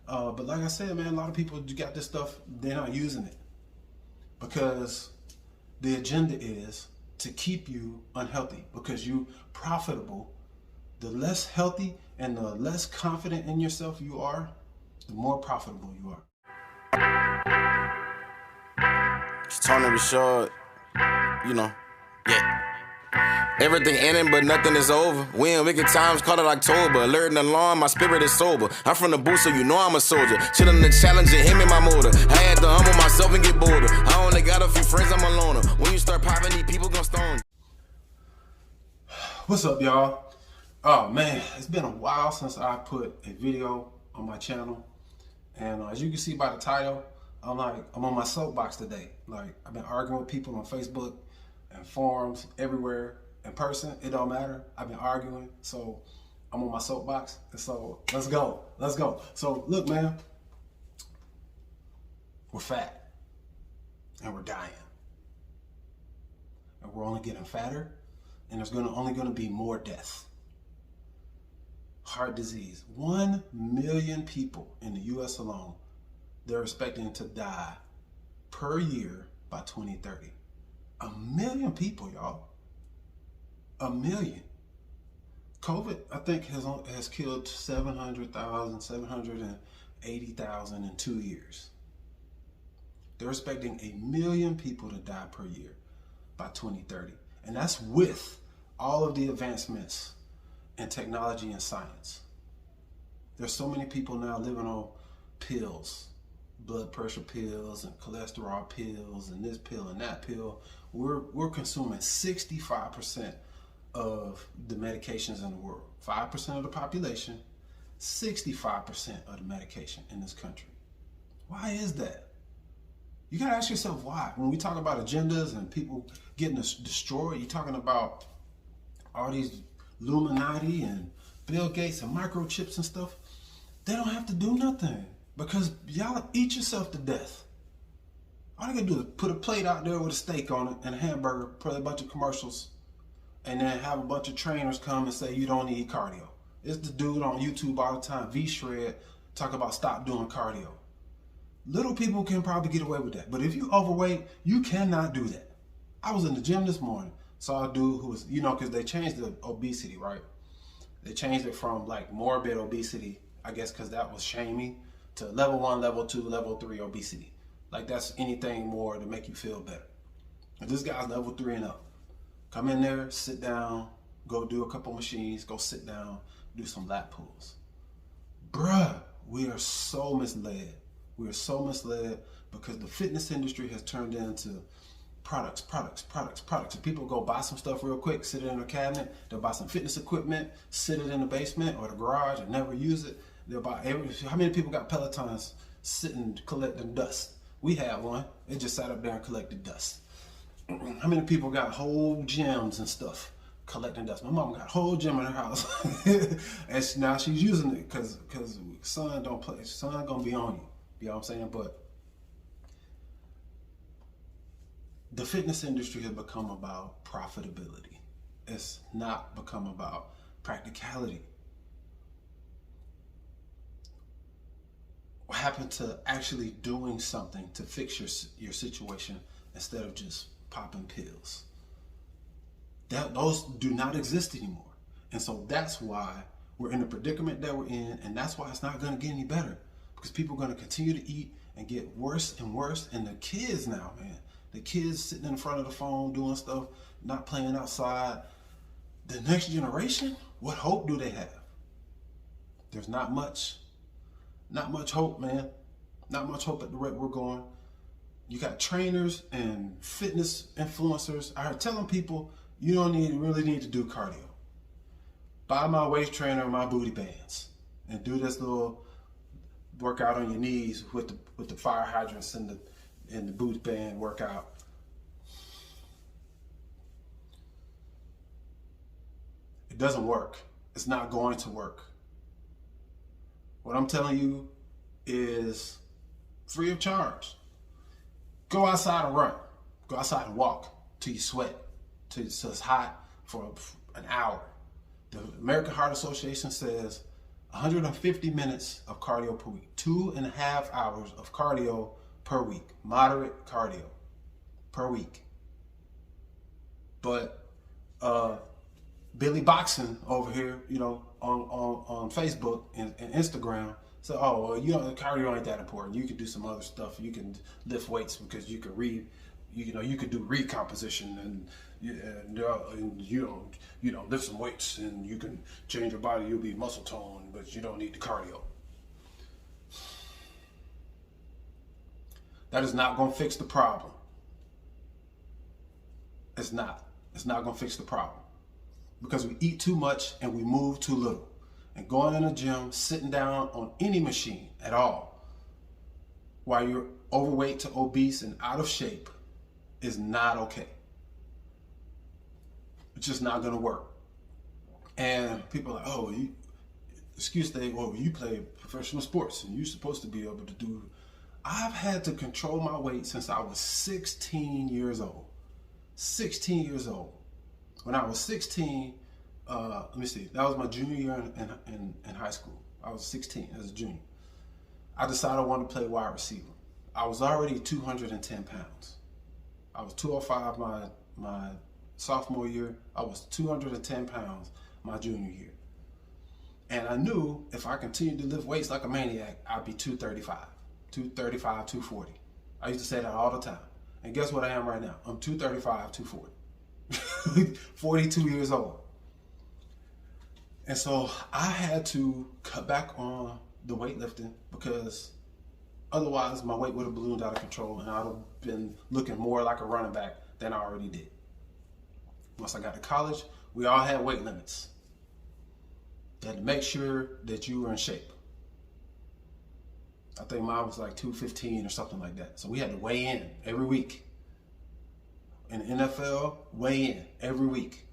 But like I said, man, a lot of people got this stuff, they're not using it because the agenda is to keep you unhealthy because you profitable. The less healthy and the less confident in yourself you are, the more profitable you are. It's time to be short, yeah. Everything ending, but nothing is over. We in wicked times, call it October. Alert and alarm, my spirit is sober. I'm from the booth, so you know I'm a soldier. Chillin' the challenge and him in my motor. I had to humble myself and get bolder. I only got a few friends, I'm a loner. When you start popping, these people gon' stone you. What's up, y'all? Oh man, it's been a while since I put a video on my channel. And as you can see by the title, I'm on my soapbox today. Like, I've been arguing with people on Facebook and forums everywhere. In person, it don't matter. I've been arguing, so I'm on my soapbox. And so let's go. So look, man, we're fat and we're dying. And we're only getting fatter, and there's only gonna be more deaths. Heart disease. 1 million people in the US alone, they're expecting to die per year by 2030. 1 million people, y'all. 1 million. COVID, I think, has killed 700,000, 780,000 in 2 years. They're expecting 1 million people to die per year by 2030. And that's with all of the advancements in technology and science. There's so many people now living on pills, blood pressure pills and cholesterol pills and this pill and that pill. We're consuming 65% of the medications in the world. 5% of the population, 65% of the medication in this country. Why is that? You gotta ask yourself why. When we talk about agendas and people getting destroyed, you're talking about all these Illuminati and Bill Gates and microchips and stuff. They don't have to do nothing because y'all eat yourself to death. All they gotta do is put a plate out there with a steak on it and a hamburger, play a bunch of commercials, and then have a bunch of trainers come and say you don't need cardio. It's the dude on YouTube all the time, V-Shred, talk about stop doing cardio. Little people can probably get away with that, but if you overweight, you cannot do that. I was in the gym this morning, saw a dude who was, because they changed the obesity, right? They changed it from like morbid obesity, I guess because that was shaming, to level 1, level 2, level 3 obesity. Like that's anything more to make you feel better. And this guy's level 3 and up. Come in there, sit down, go do a couple machines, go sit down, do some lat pulls. Bruh, we are so misled. We are so misled because the fitness industry has turned into products. And people go buy some stuff real quick, sit it in a cabinet, they'll buy some fitness equipment, sit it in the basement or the garage and never use it. They'll buy how many people got Pelotons sitting collecting dust? We had one, it just sat up there and collected dust. How many people got whole gyms and stuff collecting dust? My mom got a whole gym in her house. And now she's using it because son don't play. Son gonna be on you. You know what I'm saying? But the fitness industry has become about profitability. It's not become about practicality. What happened to actually doing something to fix your situation instead of just popping pills? Those do not exist anymore. And so that's why we're in the predicament that we're in, and that's why it's not going to get any better, because people are going to continue to eat and get worse and worse. And the kids now, man, the kids sitting in front of the phone doing stuff, not playing outside. The next generation, what hope do they have? There's not much hope, man. Not much hope at the rate we're going. You got trainers and fitness influencers out here telling people you don't really need to do cardio. Buy my waist trainer and my booty bands and do this little workout on your knees with the fire hydrants and the booty band workout. It doesn't work. It's not going to work. What I'm telling you is free of charge. Go outside and run. Go outside and walk till you sweat, till it's hot for an hour. The American Heart Association says 150 minutes of cardio per week, 2.5 hours of cardio per week, moderate cardio per week. But Billy Boxing over here, on Facebook and Instagram said, oh, well, cardio ain't that important. You can do some other stuff. You can lift weights because you can you could do recomposition and lift some weights and you can change your body. You'll be muscle toned, but you don't need the cardio. That is not going to fix the problem. It's not. It's not going to fix the problem because we eat too much and we move too little. And going in the gym, sitting down on any machine at all, while you're overweight to obese and out of shape, is not okay. It's just not going to work. And people are like, oh, you play professional sports and you're supposed to be able to do. I've had to control my weight since I was 16 years old. 16 years old. When I was 16, that was my junior year in high school. I was 16 as a junior. I decided I wanted to play wide receiver. I was already 210 pounds. I was 205 my sophomore year. I was 210 pounds my junior year. And I knew if I continued to lift weights like a maniac, I'd be 240. I used to say that all the time. And guess what I am right now? I'm 235, 240. 42 years old. And so I had to cut back on the weightlifting because otherwise my weight would have ballooned out of control and I would have been looking more like a running back than I already did. Once I got to college, we all had weight limits. You had to make sure that you were in shape. I think mine was like 215 or something like that. So we had to weigh in every week. In the NFL, weigh in every week.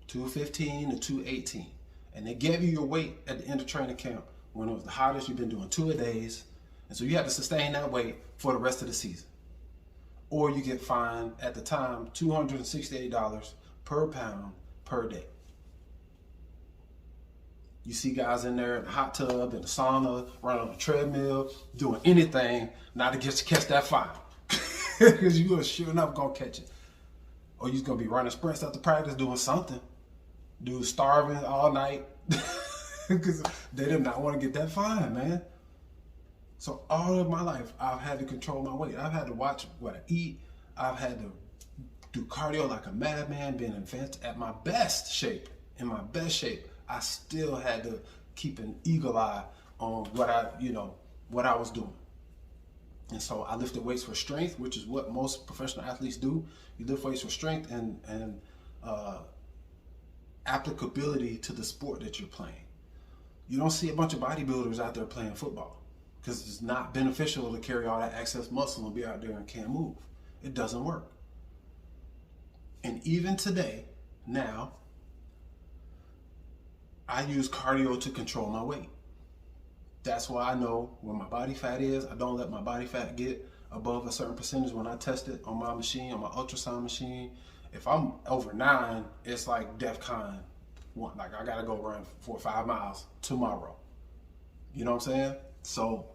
215 to 218. And they gave you your weight at the end of training camp when it was the hottest. You've been doing 2-a-days. And so you had to sustain that weight for the rest of the season. Or you get fined, at the time, $268 per pound per day. You see guys in there in the hot tub, in the sauna, running on a treadmill, doing anything not to catch that fine. Because you are sure enough going to catch it. Or you're going to be running sprints after practice doing something. Dude starving all night. Because they did not want to get that fine, man. So all of my life, I've had to control my weight. I've had to watch what I eat. I've had to do cardio like a madman, being at my best shape. In my best shape, I still had to keep an eagle eye on what I was doing. And so I lifted weights for strength, which is what most professional athletes do. You lift weights for strength and applicability to the sport that you're playing. You don't see a bunch of bodybuilders out there playing football because it's not beneficial to carry all that excess muscle and be out there and can't move. It doesn't work. And even today, now, I use cardio to control my weight. That's why I know where my body fat is. I don't let my body fat get above a certain percentage when I test it on my machine, on my ultrasound machine. If I'm over 9, it's like DEFCON 1. Like I gotta go run 4 or 5 miles tomorrow. You know what I'm saying? So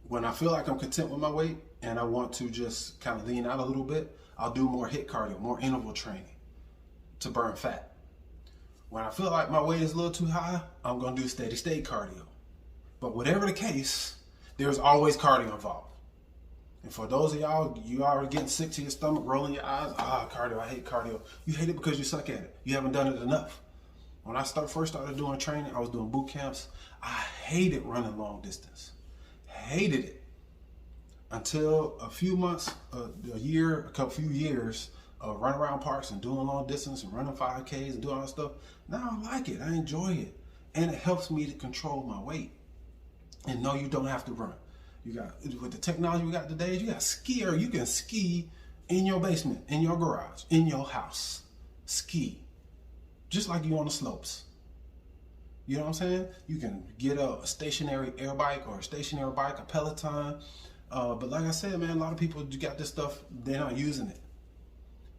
when I feel like I'm content with my weight and I want to just kind of lean out a little bit, I'll do more HIIT cardio, more interval training to burn fat. When I feel like my weight is a little too high, I'm going to do steady state cardio. But whatever the case, there's always cardio involved. And for those of y'all, you already getting sick to your stomach, rolling your eyes, cardio, I hate cardio. You hate it because you suck at it. You haven't done it enough. When I first started doing training, I was doing boot camps. I hated running long distance. Hated it. Until a few months, a few years of running around parks and doing long distance and running 5Ks and doing all that stuff. Now I like it. I enjoy it. And it helps me to control my weight. And no, you don't have to run. With the technology we got today, you got skier. You can ski in your basement, in your garage, in your house. Ski. Just like you on the slopes. You know what I'm saying? You can get a stationary air bike or a stationary bike, a Peloton. But like I said, man, a lot of people got this stuff, they're not using it.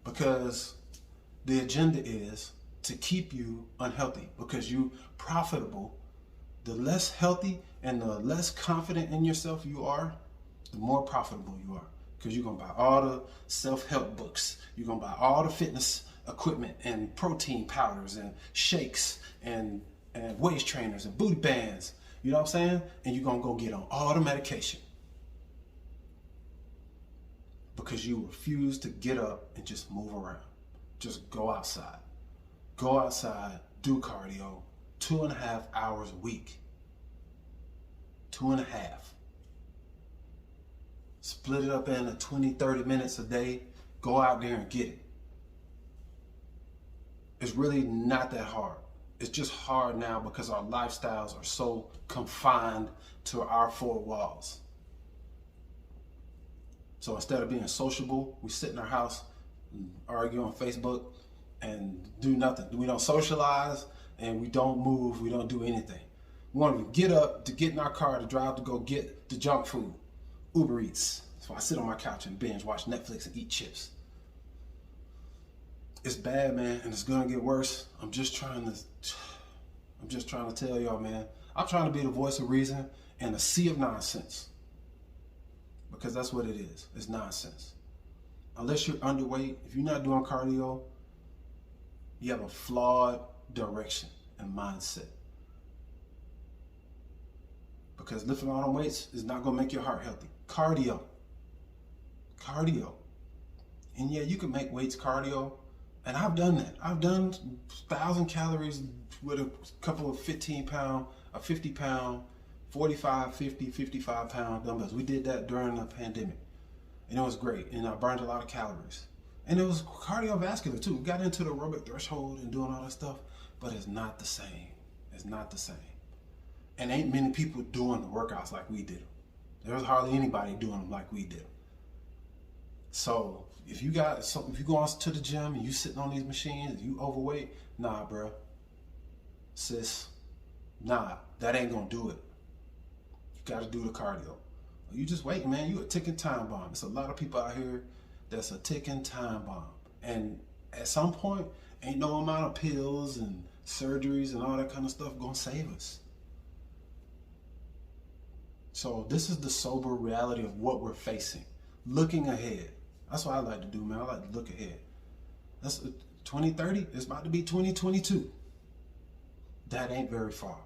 Because the agenda is to keep you unhealthy, because you profitable. The less healthy and the less confident in yourself you are, the more profitable you are. Because you're going to buy all the self-help books. You're going to buy all the fitness equipment and protein powders and shakes and waist trainers and booty bands. You know what I'm saying? And you're going to go get on all the medication. Because you refuse to get up and just move around. Just go outside. Go outside, do cardio, 2.5 hours a week. 2.5. Split it up into 20, 30 minutes a day. Go out there and get it. It's really not that hard. It's just hard now because our lifestyles are so confined to our four walls. So instead of being sociable, we sit in our house and argue on Facebook and do nothing. We don't socialize and we don't move. We don't do anything. We want to get up to get in our car to drive to go get the junk food, Uber Eats. So I sit on my couch and binge watch Netflix and eat chips. It's bad, man, and it's gonna get worse. I'm just trying to tell y'all, man. I'm trying to be the voice of reason in a sea of nonsense. Because that's what it is. It's nonsense. Unless you're underweight, if you're not doing cardio, you have a flawed direction and mindset. Because lifting all them weights is not gonna make your heart healthy. Cardio. And yeah, you can make weights cardio. And I've done that. I've done 1,000 calories with a couple of 15 pound, a 50 pound, 45, 50, 55 pound dumbbells. We did that during the pandemic. And it was great. And I burned a lot of calories. And it was cardiovascular too. We got into the aerobic threshold and doing all that stuff. But it's not the same. It's not the same. And ain't many people doing the workouts like we did them. There was hardly anybody doing them like we did. So if you go on to the gym and you sitting on these machines and you overweight, nah, bro, sis, nah, that ain't gonna do it. You gotta do the cardio. You just waiting, man. You a ticking time bomb. There's a lot of people out here that's a ticking time bomb. And at some point, ain't no amount of pills and surgeries and all that kind of stuff gonna save us. So this is the sober reality of what we're facing. Looking ahead. That's what I like to do, man. I like to look ahead. That's 2030. It's about to be 2022. That ain't very far.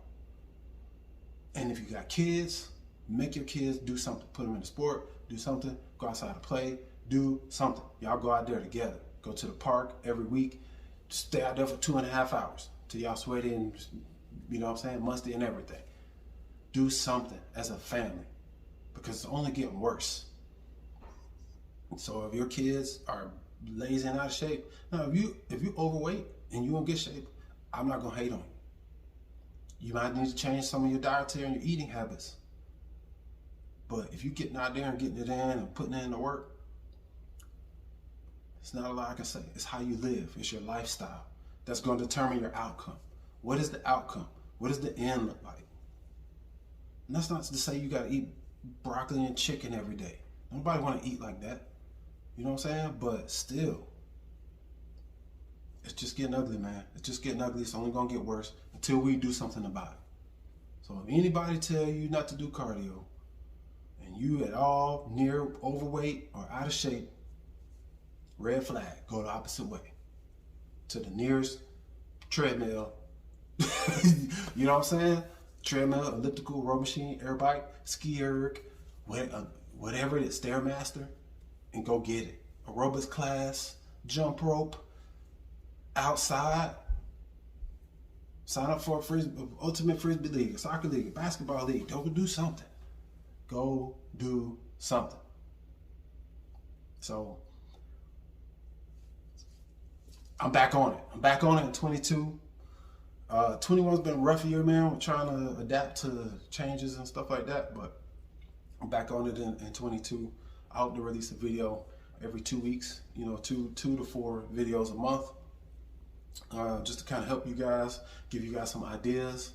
And if you got kids, make your kids do something. Put them in a sport, do something. Go outside to play, do something. Y'all go out there together. Go to the park every week. Stay out there for 2.5 hours till y'all sweaty and, you know what I'm saying, musty and everything. Do something as a family because it's only getting worse. So if your kids are lazy and out of shape, now if you overweight and you don't get shape, I'm not gonna hate on you. You might need to change some of your dietary and your eating habits. But if you're getting out there and getting it in and putting in the work, it's not a lot I can say. It's how you live. It's your lifestyle that's going to determine your outcome. What is the outcome? What does the end look like? And that's not to say you got to eat broccoli and chicken every day. Nobody want to eat like that. You know what I'm saying? But still, it's just getting ugly, man. It's just getting ugly. It's only going to get worse until we do something about it. So if anybody tell you not to do cardio and you at all near overweight or out of shape, red flag, go the opposite way to the nearest treadmill. You know what I'm saying? Treadmill, elliptical, row machine, air bike, ski erg, whatever it is, Stairmaster, and go get it. Aerobics class, jump rope, outside. Sign up for a ultimate frisbee league, a soccer league, a basketball league. Go do something. Go do something. So I'm back on it. I'm back on it in 22. 21's been a rough year, man. We're trying to adapt to changes and stuff like that, but I'm back on it in 22. I hope to release a video every 2 weeks, you know, two to four videos a month, just to kind of help you guys, give you guys some ideas.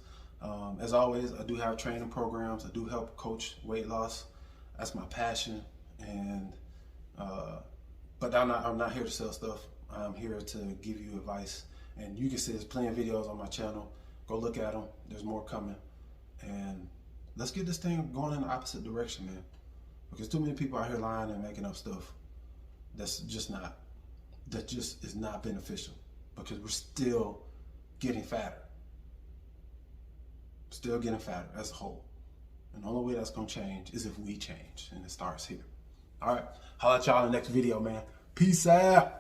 As always, I do have training programs. I do help coach weight loss. That's my passion. And but I'm not here to sell stuff. I'm here to give you advice And you can see there's plenty of videos on my channel. Go look at them. There's more coming. And let's get this thing going in the opposite direction, man. Because too many people out here lying and making up stuff that just is not beneficial. Because we're still getting fatter. Still getting fatter as a whole. And the only way that's going to change is if we change. And it starts here. All right. Holla at y'all in the next video, man. Peace out.